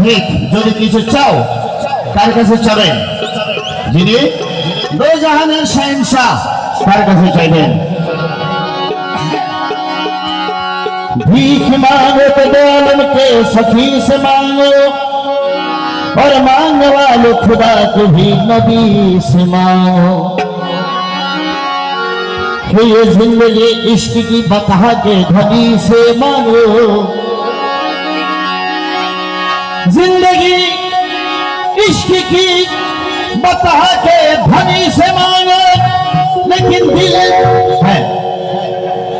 ভিক যদি কিছু চাও কার কাছে চাবেন? যিনি দো জাহানের শাহেনशाह, তার কাছে চাইবেন। भीख मांगो तो दौलत के सखी से मांगो, और मांगने वाले खुदा को भी नबी से मांगो। कि ये जिंदगी इश्क की बता के धनी से मांगो, जिंदगी इश्क की बता के धनी से मांगो। लेकिन दिल है,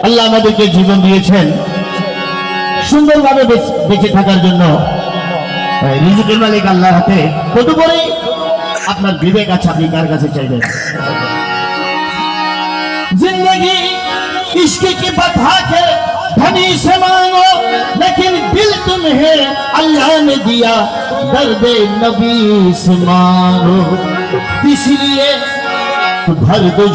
আল্লাহ আমাদেরকে জীবন দিয়েছেন সুন্দরভাবে বেঁচে থাকার জন্য। রিজিকের মালিক আল্লাহর হাতে, তদুপরি আপনার বিবেক আছে, আপনি কার কাছে চাইবেন? जिंदगी इश्क की बता के धनी से मांगो, लेकिन दिल तुम्हें अल्लाह ने दिया दर्द नबी से मांगो। इसलिए तो भर दो